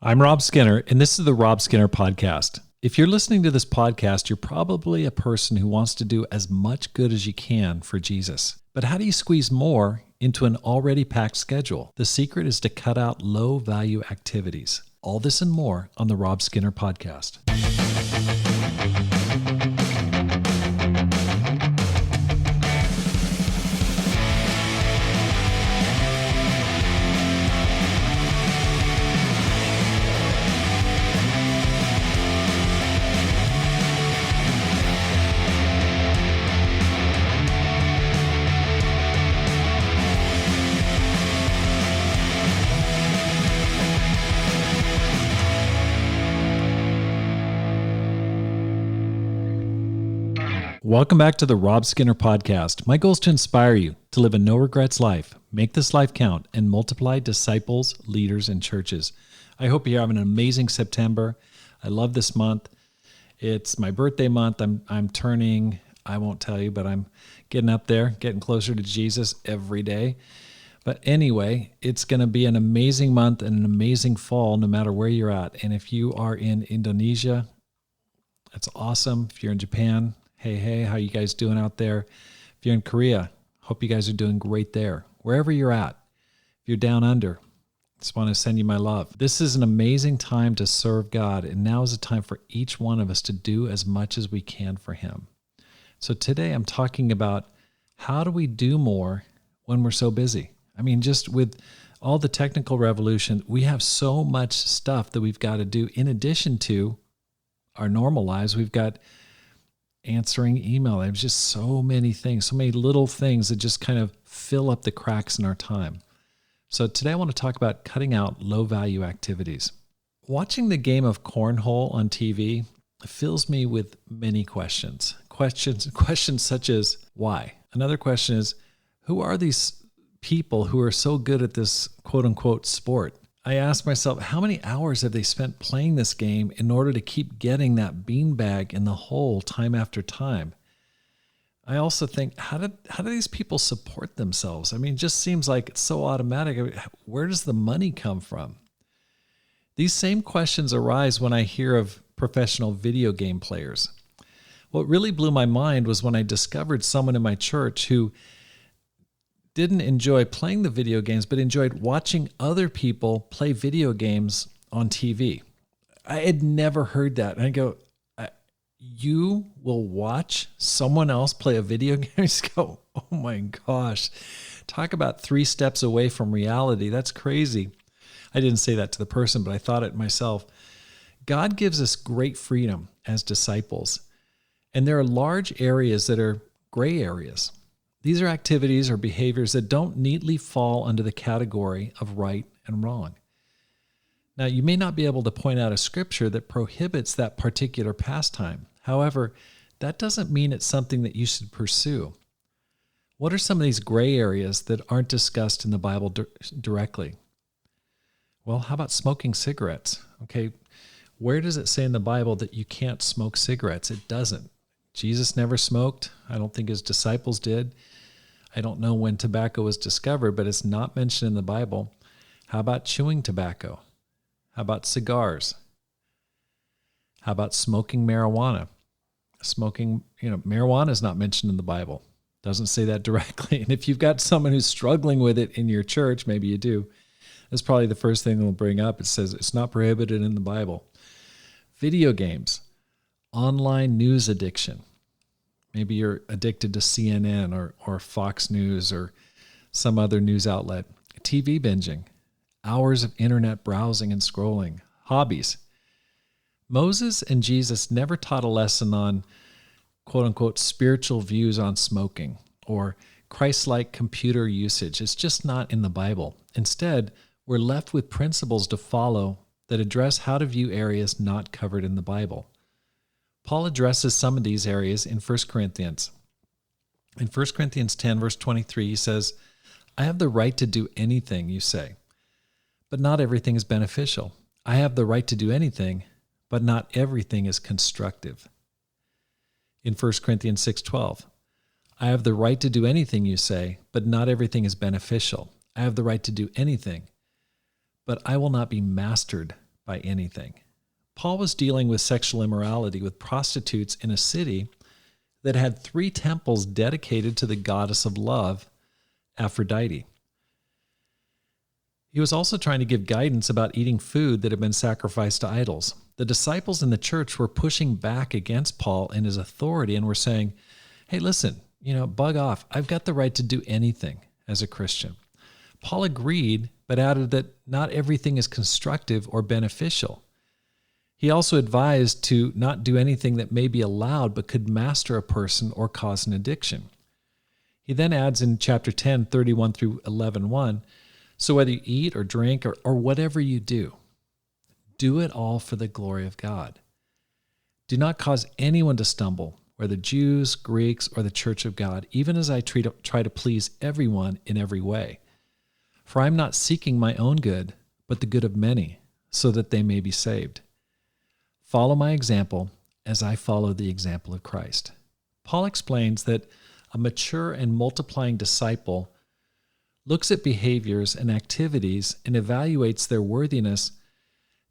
I'm Rob Skinner, and this is the Rob Skinner Podcast. If you're listening to this podcast, you're probably a person who wants to do as much good as you can for Jesus. But how do you squeeze more into an already packed schedule? The secret is to cut out low-value activities. All this and more on the Rob Skinner Podcast. Welcome back to the Rob Skinner Podcast. My goal is to inspire you to live a no-regrets life, make this life count, and multiply disciples, leaders, and churches. I hope you're having an amazing September. I love this month. It's my birthday month. I'm turning, I won't tell you, but I'm getting up there, getting closer to Jesus every day. But anyway, it's going to be an amazing month and an amazing fall no matter where you're at. And if you are in Indonesia, that's awesome. If you're in Japan, hey, how you guys doing out there? If you're in Korea, hope you guys are doing great there. Wherever you're at, if you're down under, just want to send you my love. This is an amazing time to serve God, and now is a time for each one of us to do as much as we can for Him. So today I'm talking about how do we do more when we're so busy? I mean, just with all the technical revolution, we have so much stuff that we've got to do in addition to our normal lives. We've got answering email. There's just so many things, so many little things that just kind of fill up the cracks in our time. So today I want to talk about cutting out low-value activities. Watching the game of cornhole on TV fills me with many questions. Questions such as, why? Another question is, who are these people who are so good at this quote-unquote sport? I ask myself, how many hours have they spent playing this game in order to keep getting that beanbag in the hole time after time? I also think, how do these people support themselves? I mean, it just seems like it's so automatic. I mean, where does the money come from? These same questions arise when I hear of professional video game players. What really blew my mind was when I discovered someone in my church who didn't enjoy playing the video games, but enjoyed watching other people play video games on TV. I had never heard that. And I go, you will watch someone else play a video game? I just go, oh my gosh. Talk about 3 steps away from reality. That's crazy. I didn't say that to the person, but I thought it myself. God gives us great freedom as disciples. And there are large areas that are gray areas. These are activities or behaviors that don't neatly fall under the category of right and wrong. Now, you may not be able to point out a scripture that prohibits that particular pastime. However, that doesn't mean it's something that you should pursue. What are some of these gray areas that aren't discussed in the Bible directly? Well, how about smoking cigarettes? Okay, where does it say in the Bible that you can't smoke cigarettes? It doesn't. Jesus never smoked. I don't think his disciples did. I don't know when tobacco was discovered, but it's not mentioned in the Bible. How about chewing tobacco? How about cigars? How about smoking marijuana? Marijuana is not mentioned in the Bible. Doesn't say that directly. And if you've got someone who's struggling with it in your church, maybe you do, that's probably the first thing they'll bring up. It says it's not prohibited in the Bible. Video games, online news addiction. Maybe you're addicted to CNN or Fox News or some other news outlet. TV binging, hours of internet browsing and scrolling, hobbies. Moses and Jesus never taught a lesson on quote-unquote spiritual views on smoking or Christ-like computer usage. It's just not in the Bible. Instead, we're left with principles to follow that address how to view areas not covered in the Bible. Paul addresses some of these areas in 1 Corinthians. In 1 Corinthians 10, verse 23, he says, I have the right to do anything, you say, but not everything is beneficial. I have the right to do anything, but not everything is constructive. In 1 Corinthians 6:12, I have the right to do anything, you say, but not everything is beneficial. I have the right to do anything, but I will not be mastered by anything. Paul was dealing with sexual immorality with prostitutes in a city that had 3 temples dedicated to the goddess of love, Aphrodite. He was also trying to give guidance about eating food that had been sacrificed to idols. The disciples in the church were pushing back against Paul and his authority and were saying, hey, listen, bug off. I've got the right to do anything as a Christian. Paul agreed, but added that not everything is constructive or beneficial. He also advised to not do anything that may be allowed but could master a person or cause an addiction. He then adds in chapter 10, 31 through 11:1, so whether you eat or drink or whatever you do it all for the glory of God. Do not cause anyone to stumble, whether Jews, Greeks, or the church of God, even as I try to please everyone in every way. For I am not seeking my own good, but the good of many, so that they may be saved. Follow my example as I follow the example of Christ. Paul explains that a mature and multiplying disciple looks at behaviors and activities and evaluates their worthiness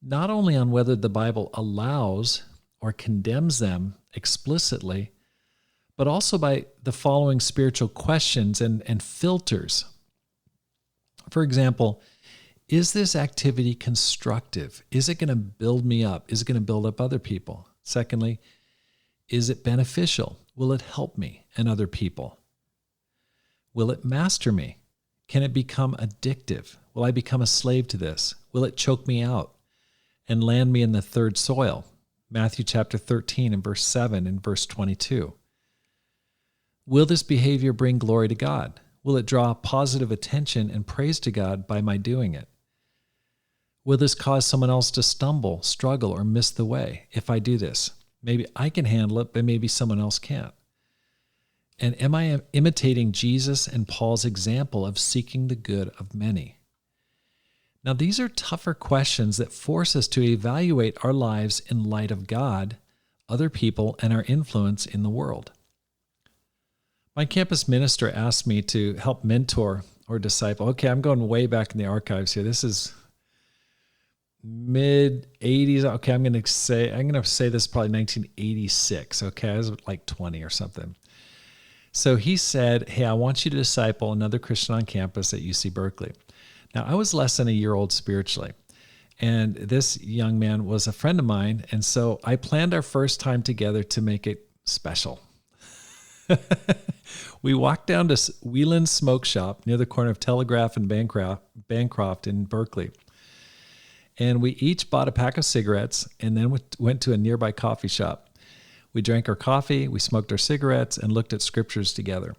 not only on whether the Bible allows or condemns them explicitly, but also by the following spiritual questions and filters. For example, is this activity constructive? Is it going to build me up? Is it going to build up other people? Secondly, is it beneficial? Will it help me and other people? Will it master me? Can it become addictive? Will I become a slave to this? Will it choke me out and land me in the third soil? Matthew chapter 13 and verse 7 and verse 22. Will this behavior bring glory to God? Will it draw positive attention and praise to God by my doing it? Will this cause someone else to stumble, struggle, or miss the way if I do this? Maybe I can handle it, but maybe someone else can't. And am I imitating Jesus and Paul's example of seeking the good of many? Now, these are tougher questions that force us to evaluate our lives in light of God, other people, and our influence in the world. My campus minister asked me to help mentor or disciple. Okay, I'm going way back in the archives here. This is mid-'80s. Okay, I'm going to say this is probably 1986. Okay, I was like 20 or something. So he said, hey, I want you to disciple another Christian on campus at UC Berkeley. Now, I was less than a year old spiritually, and this young man was a friend of mine, and so I planned our first time together to make it special. We walked down to Whelan's Smoke Shop near the corner of Telegraph and Bancroft in Berkeley, and we each bought a pack of cigarettes and then went to a nearby coffee shop. We drank our coffee, we smoked our cigarettes, and looked at scriptures together.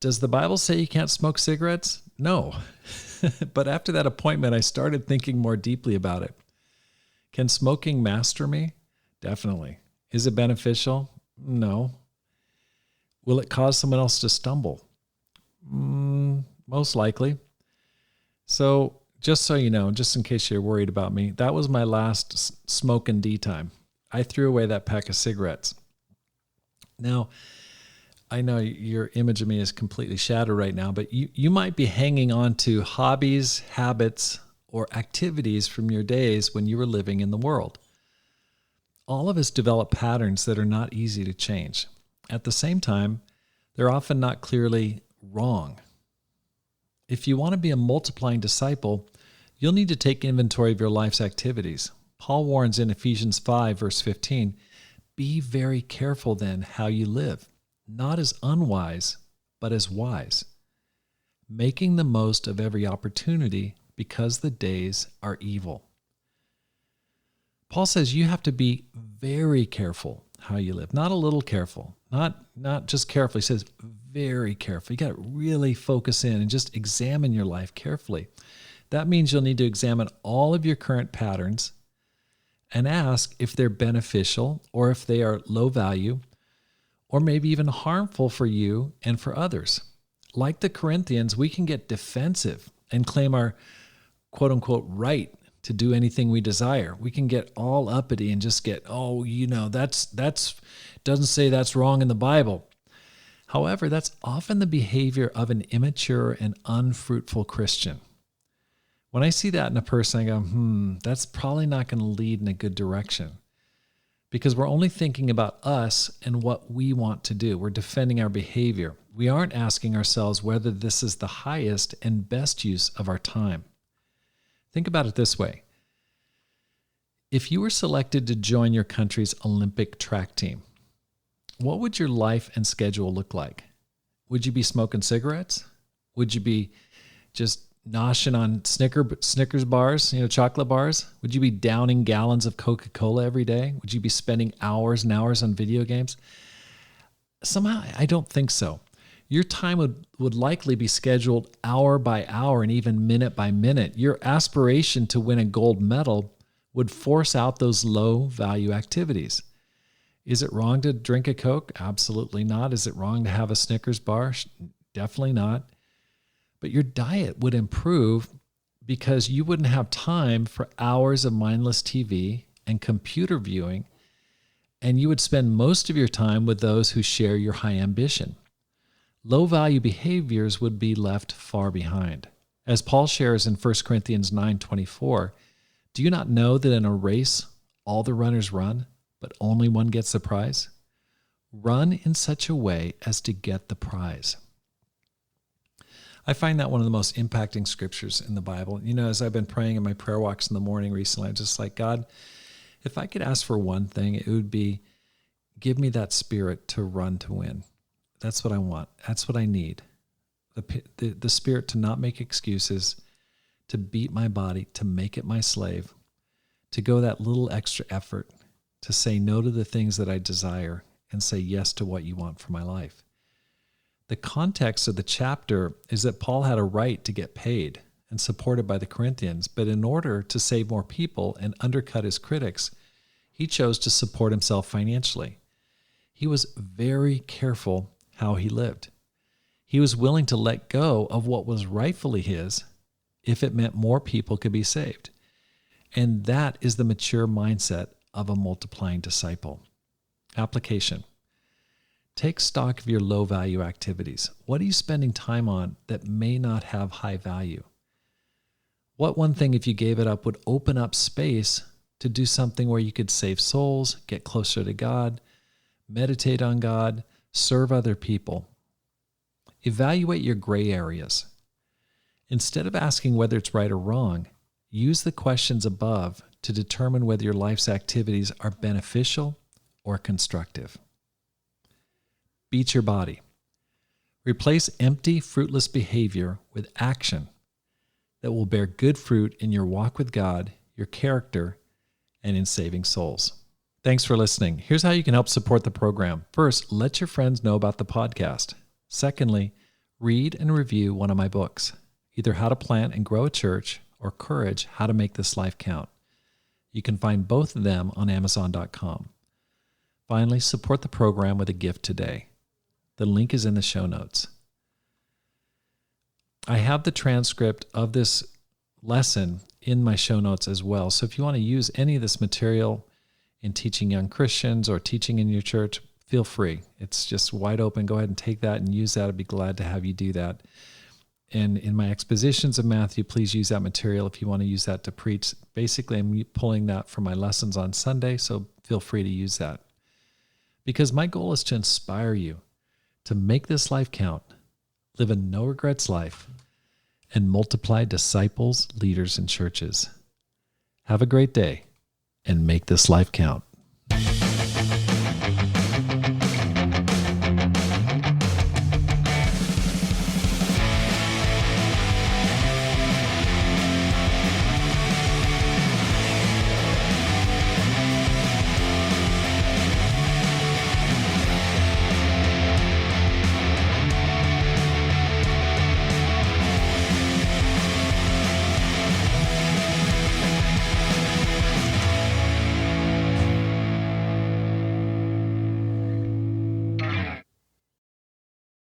Does the Bible say you can't smoke cigarettes? No. But after that appointment, I started thinking more deeply about it. Can smoking master me? Definitely. Is it beneficial? No. Will it cause someone else to stumble? Most likely. So just so you know, just in case you're worried about me, that was my last smoke and D time. I threw away that pack of cigarettes. Now, I know your image of me is completely shattered right now, but you might be hanging on to hobbies, habits, or activities from your days when you were living in the world. All of us develop patterns that are not easy to change. At the same time, they're often not clearly wrong. If you want to be a multiplying disciple, you'll need to take inventory of your life's activities. Paul warns in Ephesians 5, verse 15, be very careful then how you live, not as unwise, but as wise, making the most of every opportunity because the days are evil. Paul says you have to be very careful how you live, not a little careful, not just careful. He says very careful. You got to really focus in and just examine your life carefully. That means you'll need to examine all of your current patterns and ask if they're beneficial or if they are low value or maybe even harmful for you and for others. Like the Corinthians, we can get defensive and claim our quote-unquote right to do anything we desire. We can get all uppity and just get, that's doesn't say that's wrong in the Bible. However, that's often the behavior of an immature and unfruitful Christian. When I see that in a person, I go, that's probably not going to lead in a good direction, because we're only thinking about us and what we want to do. We're defending our behavior. We aren't asking ourselves whether this is the highest and best use of our time. Think about it this way. If you were selected to join your country's Olympic track team, what would your life and schedule look like? Would you be smoking cigarettes? Would you be just noshing on Snickers bars, chocolate bars? Would you be downing gallons of Coca-Cola every day? Would you be spending hours and hours on video games? Somehow, I don't think so. Your time would likely be scheduled hour by hour and even minute by minute. Your aspiration to win a gold medal would force out those low-value activities. Is it wrong to drink a Coke? Absolutely not. Is it wrong to have a Snickers bar? Definitely not. But your diet would improve because you wouldn't have time for hours of mindless TV and computer viewing, and you would spend most of your time with those who share your high ambition. Low-value behaviors would be left far behind. As Paul shares in 1 Corinthians 9:24, do you not know that in a race all the runners run, but only one gets the prize? Run in such a way as to get the prize. I find that one of the most impacting scriptures in the Bible. As I've been praying in my prayer walks in the morning recently, I'm just like, God, if I could ask for one thing, it would be, give me that spirit to run to win. That's what I want. That's what I need. The spirit to not make excuses, to beat my body, to make it my slave, to go that little extra effort, to say no to the things that I desire and say yes to what you want for my life. The context of the chapter is that Paul had a right to get paid and supported by the Corinthians, but in order to save more people and undercut his critics, he chose to support himself financially. He was very careful how he lived. He was willing to let go of what was rightfully his if it meant more people could be saved. And that is the mature mindset of a multiplying disciple. Application. Take stock of your low-value activities. What are you spending time on that may not have high value? What one thing, if you gave it up, would open up space to do something where you could save souls, get closer to God, meditate on God, serve other people? Evaluate your gray areas. Instead of asking whether it's right or wrong, use the questions above to determine whether your life's activities are beneficial or constructive. Beat your body. Replace empty, fruitless behavior with action that will bear good fruit in your walk with God, your character, and in saving souls. Thanks for listening. Here's how you can help support the program. First, let your friends know about the podcast. Secondly, read and review one of my books, either How to Plant and Grow a Church or Courage, How to Make This Life Count. You can find both of them on Amazon.com. Finally, support the program with a gift today. The link is in the show notes. I have the transcript of this lesson in my show notes as well. So if you want to use any of this material in teaching young Christians or teaching in your church, feel free. It's just wide open. Go ahead and take that and use that. I'd be glad to have you do that. And in my expositions of Matthew, please use that material if you want to use that to preach. Basically, I'm pulling that from my lessons on Sunday, so feel free to use that. Because my goal is to inspire you to make this life count, live a no-regrets life, and multiply disciples, leaders, and churches. Have a great day, and make this life count.